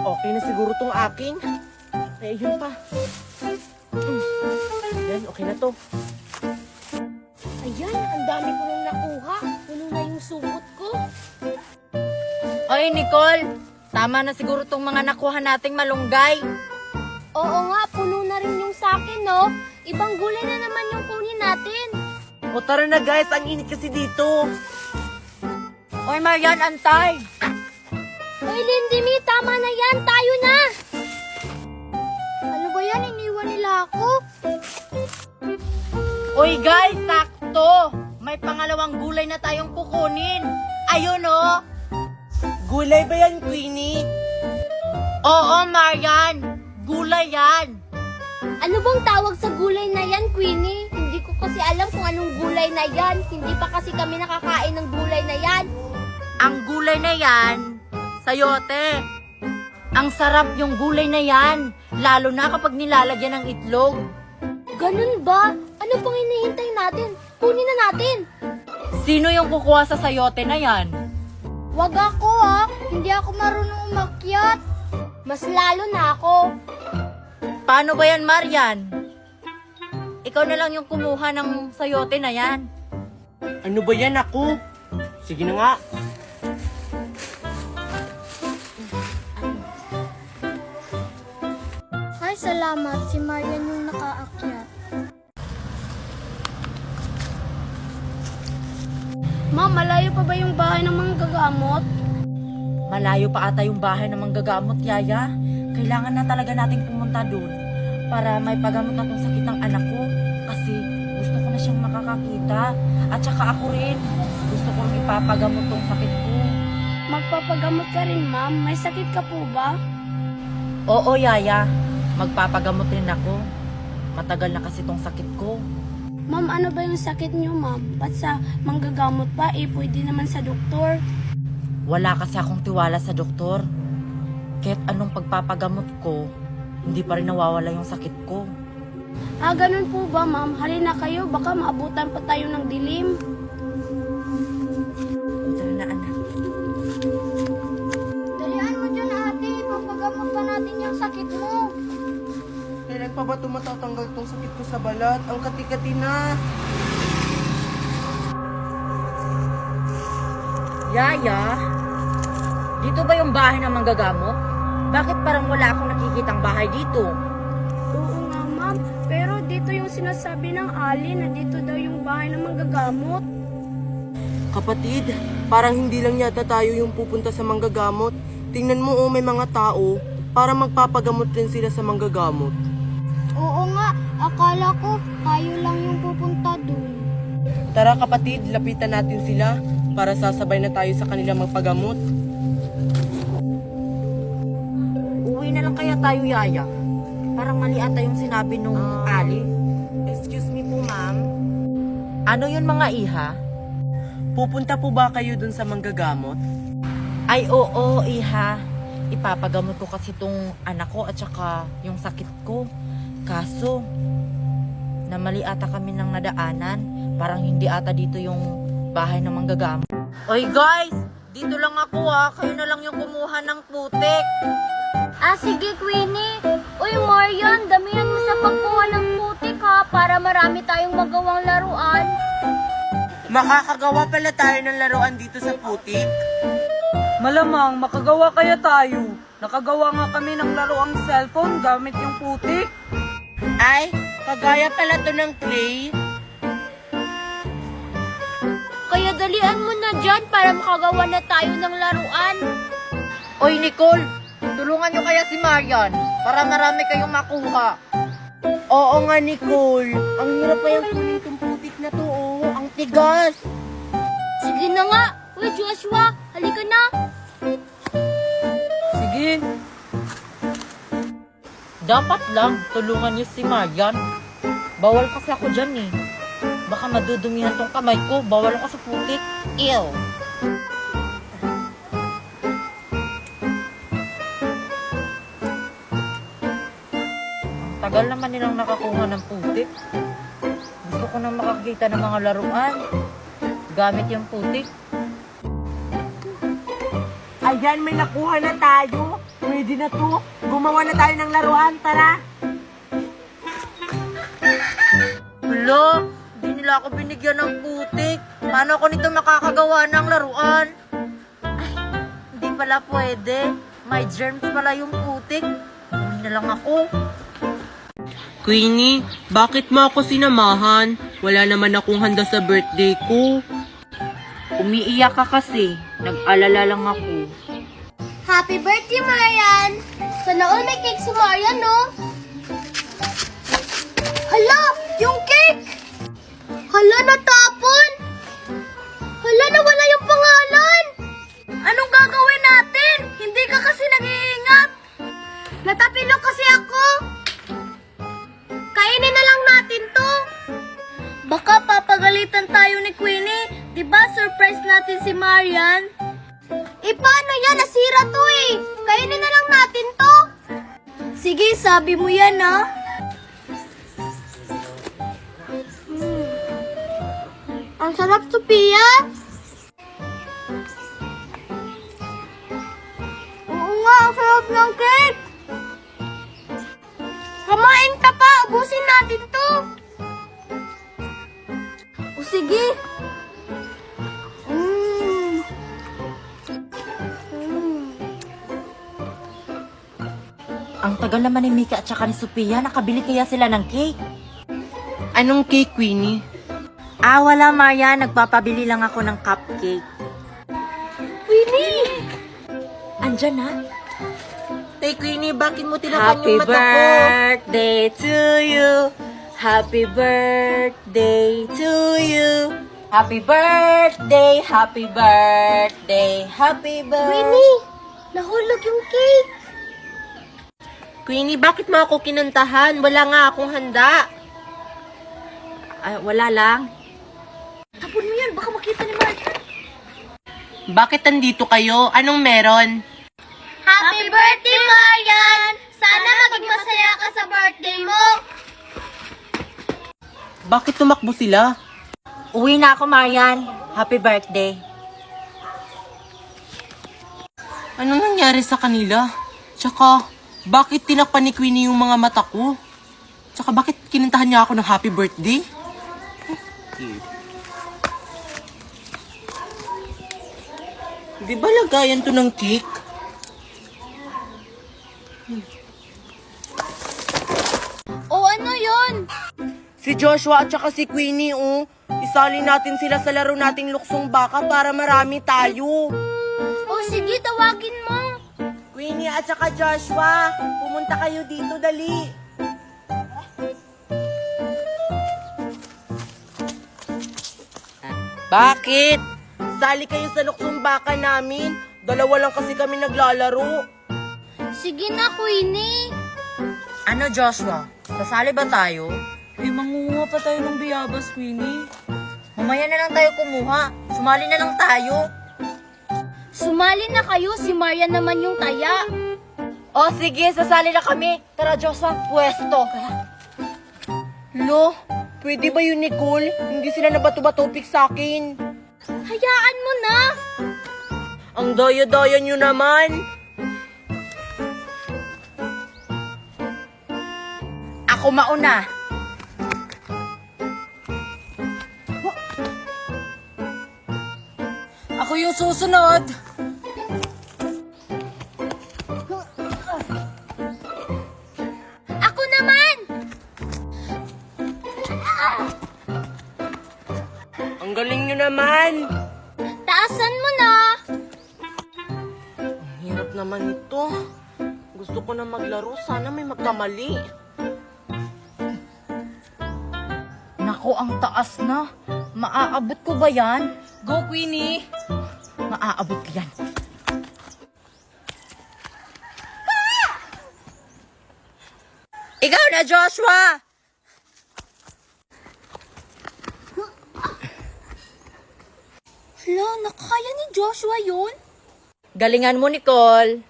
Okay na siguro tong akin. Eh, yun pa. Yan, okay na to. Ayan, ang dami ko nung nakuha. Puno na yung sugot ko. Oy, Nicole! Tama na siguro tong mga nakuha nating malunggay. Oo nga, puno na rin yung sakin, no? Ibang gulay na naman yung kunin natin. O tara na guys, ang init kasi dito. Oy, Marian, antay! Hoy, Lindimi, tama na yan. Tayo na. Ano ba yan? Iniwan nila ako. Oy, guys, sakto! May pangalawang gulay na tayong kukunin. Ayun, oh! Gulay ba yan, Queenie? Oo, Marian! Gulay yan! Ano bang tawag sa gulay na yan, Queenie? Hindi ko kasi alam kung anong gulay na yan. Hindi pa kasi kami nakakain ng gulay na yan. Ang gulay na yan, sayote. Ang sarap yung gulay na yan, lalo na kapag nilalagyan ng itlog. Ganun ba? Ano pang hinihintay natin? Kunin na natin. Sino yung kukuha sa sayote na yan? Wag ako ha. Hindi ako marunong umakyat. Mas lalo na ako. Paano ba yan, Marian? Ikaw na lang yung kumuha ng sayote na yan. Ano ba yan ako? Sige na nga. Ay, salamat. Si Marian yung nakaakyat. Ma'am, malayo pa ba yung bahay ng mga gagamot? Malayo pa ata yung bahay ng manggagamot, Yaya. Kailangan na talaga nating pumunta doon para may pagamot na tong sakit ng anak ko. Kasi gusto ko na siyang makakakita. At saka ako rin. Gusto ko rin ipapagamot tong sakit ko. Magpapagamot ka rin, ma'am. May sakit ka po ba? Oo, Yaya. Magpapagamot rin ako. Matagal na kasi tong sakit ko. Ma'am, ano ba yung sakit niyo, ma'am? Ba't sa manggagamot pa? Pwede naman sa doktor. Wala kasi akong tiwala sa doktor. Kahit anong pagpapagamot ko, hindi pa rin nawawala yung sakit ko. Ah, ganun po ba, ma'am? Halina kayo, baka maabutan pa tayo ng dilim. Tara na, anak. Dalihan mo dyan, ate. Papagamot pa natin yung sakit mo. Kailan pa ba matatanggal tong sakit ko sa balat? Ang kati-kati na. Yaya, dito ba yung bahay ng manggagamot? Bakit parang wala akong nakikitang bahay dito? Oo nga, ma'am. Pero dito yung sinasabi ng Ali na dito daw yung bahay ng manggagamot. Kapatid, parang hindi lang yata tayo yung pupunta sa manggagamot. Tingnan mo may mga tao para magpapagamot rin sila sa manggagamot. Oo nga, akala ko tayo lang yung pupunta dun. Tara kapatid, lapitan natin sila para sasabay na tayo sa kanila magpagamot. Uwi na lang kaya tayo, Yaya. Parang mali ata yung sinabi nung Ali. Excuse me po, ma'am. Ano yun, mga iha? Pupunta po ba kayo dun sa manggagamot? Ay, oo, iha. Ipapagamot ko kasi tong anak ko at saka yung sakit ko. Kaso, namali ata kami ng nadaanan. Parang hindi ata dito yung bahay ng manggagamot. Oy guys, dito lang ako ha. Kayo na lang yung kumuha ng putik. Ah, sige, Queenie. Uy, Marian, damihan mo sa pagkuha ng putik ha, para marami tayong magawang laruan. Makakagawa pala tayo ng laruan dito sa putik. Malamang makagawa kaya tayo. Nakagawa nga kami ng laruang cellphone gamit yung putik. Ay, kagaya pala to ng clay. Kaya dalian mo na dyan para makagawa na tayo ng laruan. Oy Nicole, tulungan nyo kaya si Marian para marami kayong makuha. Oo nga, Nicole. Ang hirap pa yung kunin itong putik na to, oh. Ang tigas. Sige na nga. Uy, Joshua, halika na. Sige. Dapat lang tulungan niyo si Marian. Bawal kasi ako dyan eh. Baka madudumihan tong kamay ko. Bawal ako sa putik. Ew. Tagal naman nilang nakakuha ng putik. Gusto ko na makakita ng mga laruan. Gamit yung putik. Ayan, may nakuha na tayo. Pwede na to. Gumawa na tayo ng laruan, tara. Hala, hindi nila ako binigyan ng putik. Paano ako nito makakagawa ng laruan? Ay, hindi pala pwede. May germs pala yung putik. Hindi na lang ako. Queenie, bakit mo ako sinamahan? Wala naman akong handa sa birthday ko. Umiiyak ka kasi. Nag-alala lang ako. Happy birthday, Marian! Sana all may cake si Marian, no? Hala! Yung cake! Hala, natapon! Hala, nawala yung pangalan! Anong gagawin natin? Hindi ka kasi nag-iingat! Natapilok kasi ako! Kainin na lang natin to! Baka papagalitan tayo ni Queenie. Diba surprise natin si Marian? Paano yan? Nasira to eh! Kainin na lang natin to! Sige, sabi mo yan ha? Ang sarap, Sophia! Oo nga, ang sarap ng cake! Kamain ka pa! Ubusin natin to! O sige! Ang tagal naman ni Mika at saka ni Sophia. Nakabili kaya sila ng cake? Anong cake, Queenie? Ah, wala, Maria. Nagpapabili lang ako ng cupcake. Queenie! Andyan na. Hey, Queenie, bakit mo tinapan Happy yung mata ko? birthday to you. Happy birthday to you. Happy birthday, happy birthday, happy birthday. Queenie! Nahulog yung cake! Queenie, bakit mo ako kinantahan? Wala nga akong handa. Ay, wala lang. Tapon mo yan, baka makita ni Marian. Bakit nandito kayo? Anong meron? Happy birthday, Marian! Sana maging masaya ka sa birthday mo! Bakit tumakbo sila? Uwi na ako, Marian. Happy birthday. Anong nangyari sa kanila? Tsaka, bakit tinakpan ni Queenie yung mga mata ko? Tsaka, bakit kinantahan niya ako ng happy birthday? Di ba lagayan to ng cake? O ano yon? Si Joshua at saka si Queenie, oh. Isali natin sila sa laro nating luksong baka para marami tayo. O sige, tawagin mo. Queenie at saka Joshua, pumunta kayo dito, dali. Bakit? Sali kayo sa luksong baka namin. Dalawa lang kasi kami naglalaro. Sige na, Queenie. Ano, Joshua? Sasali ba tayo? Eh, mangunguha pa tayo ng biyabas, Queenie. Mamaya na lang tayo kumuha. Sumali na lang tayo. Sumali na kayo, si Marian naman yung taya. O sige, sasali na kami. Tara, Joshua, pwesto. Lo, pwede ba yun, Nicole? Hindi sila nabato-batopik sa akin. Hayaan mo na. Ang daya-daya nyo naman. Ako mauna. Ako yung susunod. Ako naman. Ang galing nyo naman. Taasan mo na. Ang hirap naman ito. Gusto ko na maglaro. Sana may magkamali. Nako, ang taas na. Maaabot ko ba yan? Go, Queenie. Maaabot ko yan. Ikaw na, Joshua! Hala, nakakaya ni Joshua yun? Galingan mo, Nicole.